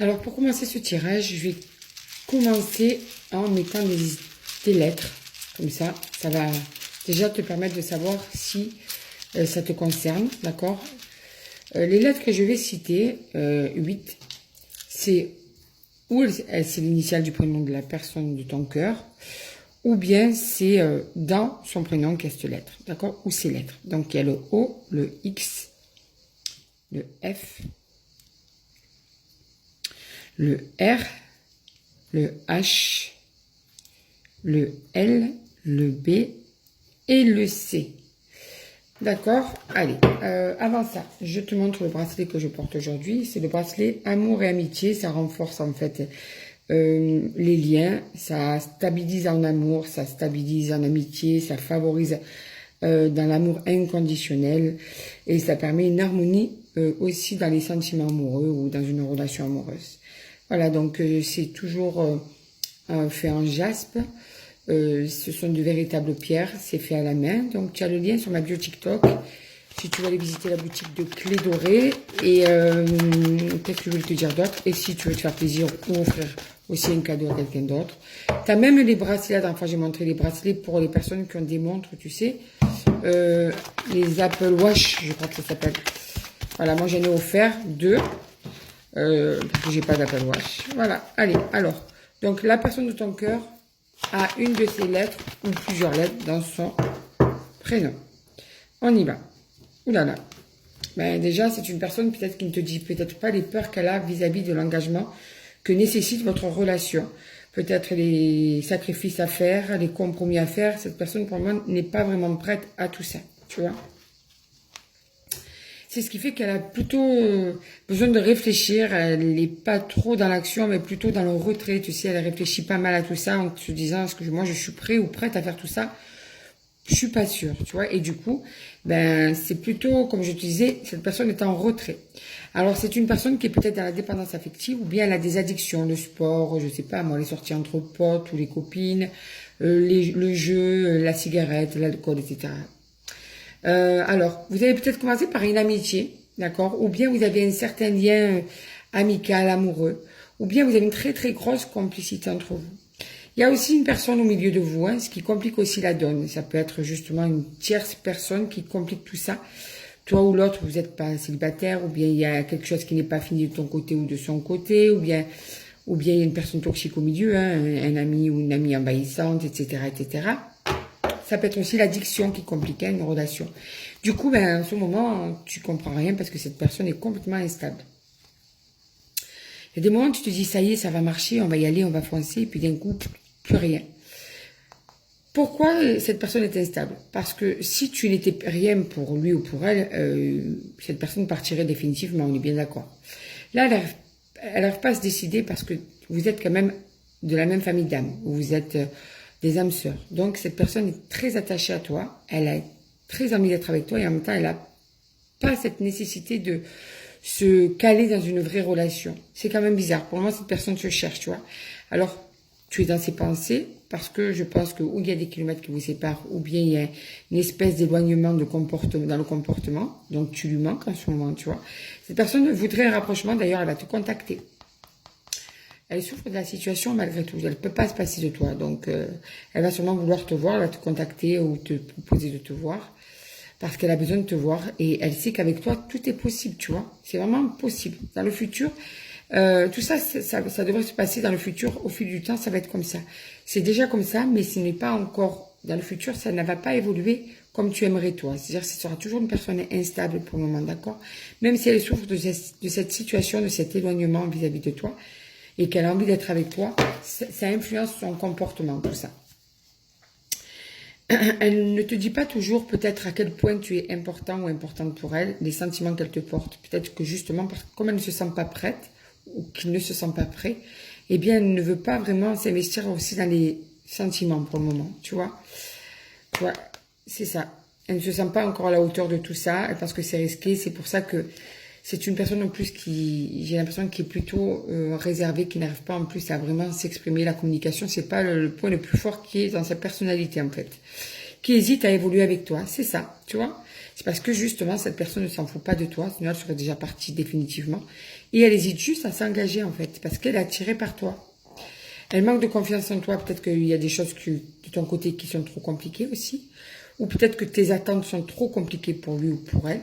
Alors, pour commencer ce tirage, je vais commencer en mettant des lettres. Comme ça va déjà te permettre de savoir si ça te concerne, d'accord? Les lettres que je vais citer, 8, c'est ou c'est l'initiale du prénom de la personne de ton cœur, ou bien c'est dans son prénom qu'il y a cette lettre, d'accord? Ou ces lettres. Donc, il y a le O, le X, le F, le R, le H, le L, le B et le C. D'accord? Allez, avant ça, je te montre le bracelet que je porte aujourd'hui. C'est le bracelet Amour et Amitié. Ça renforce en fait les liens. Ça stabilise en amour, ça stabilise en amitié, ça favorise dans l'amour inconditionnel. Et ça permet une harmonie aussi dans les sentiments amoureux ou dans une relation amoureuse. Voilà, donc c'est toujours fait en jaspe. Ce sont de véritables pierres, c'est fait à la main. Donc tu as le lien sur ma bio TikTok. Si tu veux aller visiter la boutique de Clés Dorées. Et qu'est-ce que je voulais te dire d'autre? Et si tu veux te faire plaisir ou offrir aussi un cadeau à quelqu'un d'autre. Tu as même les bracelets, la dernière fois j'ai montré les bracelets pour les personnes qui ont des montres, tu sais. Les Apple Watch, je crois que ça s'appelle. Voilà, moi j'en ai offert 2. Parce que j'ai pas d'Apple Watch. Voilà, allez, alors. Donc la personne de ton cœur a une de ces lettres ou plusieurs lettres dans son prénom. On y va. Ouh là là. Ben, déjà, c'est une personne peut-être qui ne te dit peut-être pas les peurs qu'elle a vis-à-vis de l'engagement que nécessite votre relation. Peut-être les sacrifices à faire, les compromis à faire. Cette personne, pour moi, n'est pas vraiment prête à tout ça. Tu vois? C'est ce qui fait qu'elle a plutôt besoin de réfléchir. Elle n'est pas trop dans l'action, mais plutôt dans le retrait. Tu sais, elle réfléchit pas mal à tout ça en se disant, est-ce que moi je suis prêt ou prête à faire tout ça? Je suis pas sûre, tu vois. Et du coup, ben c'est plutôt, comme je te disais, cette personne est en retrait. Alors c'est une personne qui est peut-être dans la dépendance affective ou bien elle a des addictions, le sport, je sais pas moi, les sorties entre potes ou les copines, le jeu, la cigarette, l'alcool, etc. Alors, vous avez peut-être commencé par une amitié, d'accord? Ou bien vous avez un certain lien amical, amoureux. Ou bien vous avez une très très grosse complicité entre vous. Il y a aussi une personne au milieu de vous, ce qui complique aussi la donne. Ça peut être justement une tierce personne qui complique tout ça. Toi ou l'autre, vous n'êtes pas célibataire, ou bien il y a quelque chose qui n'est pas fini de ton côté ou de son côté, ou bien il y a une personne toxique au milieu, un ami ou une amie envahissante, etc., etc. Ça peut être aussi l'addiction qui complique une relation. Du coup, ben, en ce moment, tu comprends rien parce que cette personne est complètement instable. Il y a des moments où tu te dis, ça y est, ça va marcher, on va y aller, on va foncer, et puis d'un coup, plus rien. Pourquoi cette personne est instable? Parce que si tu n'étais rien pour lui ou pour elle, cette personne partirait définitivement, on est bien d'accord. Là, elle n'arrive pas à se décider parce que vous êtes quand même de la même famille d'âmes, vous êtes des âmes sœurs. Donc, cette personne est très attachée à toi, elle a très envie d'être avec toi et en même temps, elle n'a pas cette nécessité de se caler dans une vraie relation. C'est quand même bizarre. Pour moi, cette personne se cherche, tu vois. Alors, tu es dans ses pensées parce que je pense que ou il y a des kilomètres qui vous séparent ou bien il y a une espèce d'éloignement de comportement, dans le comportement. Donc, tu lui manques en ce moment, tu vois. Cette personne voudrait un rapprochement. D'ailleurs, elle va te contacter. Elle souffre de la situation malgré tout. Elle ne peut pas se passer de toi. Donc, elle va sûrement vouloir te voir. Elle va te contacter ou te proposer de te voir. Parce qu'elle a besoin de te voir. Et elle sait qu'avec toi, tout est possible, tu vois. C'est vraiment possible. Dans le futur, tout ça, ça devrait se passer dans le futur. Au fil du temps, ça va être comme ça. C'est déjà comme ça, mais ce n'est pas encore... Dans le futur, ça ne va pas évoluer comme tu aimerais toi. C'est-à-dire que ce sera toujours une personne instable pour le moment, d'accord? Même si elle souffre de cette situation, de cet éloignement vis-à-vis de toi, et qu'elle a envie d'être avec toi, ça influence son comportement, tout ça. Elle ne te dit pas toujours peut-être à quel point tu es important ou importante pour elle, les sentiments qu'elle te porte. Peut-être que justement, parce que comme elle ne se sent pas prête, ou qu'il ne se sent pas prêt, eh bien, elle ne veut pas vraiment s'investir aussi dans les sentiments pour le moment, tu vois. Tu vois, c'est ça. Elle ne se sent pas encore à la hauteur de tout ça, elle pense que c'est risqué, c'est pour ça que c'est une personne en plus qui, j'ai l'impression, qui est plutôt réservée, qui n'arrive pas en plus à vraiment s'exprimer. La communication, c'est pas le point le plus fort qui est dans sa personnalité en fait. Qui hésite à évoluer avec toi, c'est ça, tu vois. C'est parce que justement, cette personne ne s'en fout pas de toi, sinon elle serait déjà partie définitivement. Et elle hésite juste à s'engager, en fait, parce qu'elle est attirée par toi. Elle manque de confiance en toi. Peut-être qu'il y a des choses de ton côté qui sont trop compliquées aussi. Ou peut-être que tes attentes sont trop compliquées pour lui ou pour elle.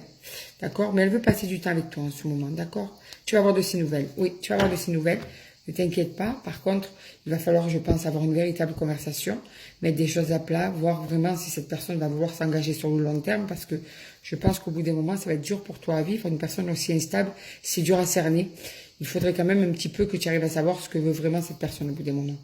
D'accord? Mais elle veut passer du temps avec toi en ce moment. D'accord? Tu vas avoir de ses nouvelles. Oui, tu vas avoir de ses nouvelles. Ne t'inquiète pas. Par contre, il va falloir, je pense, avoir une véritable conversation, mettre des choses à plat, voir vraiment si cette personne va vouloir s'engager sur le long terme, parce que je pense qu'au bout d'un moment, ça va être dur pour toi à vivre. Une personne aussi instable, c'est dur à cerner. Il faudrait quand même un petit peu que tu arrives à savoir ce que veut vraiment cette personne au bout d'un moment.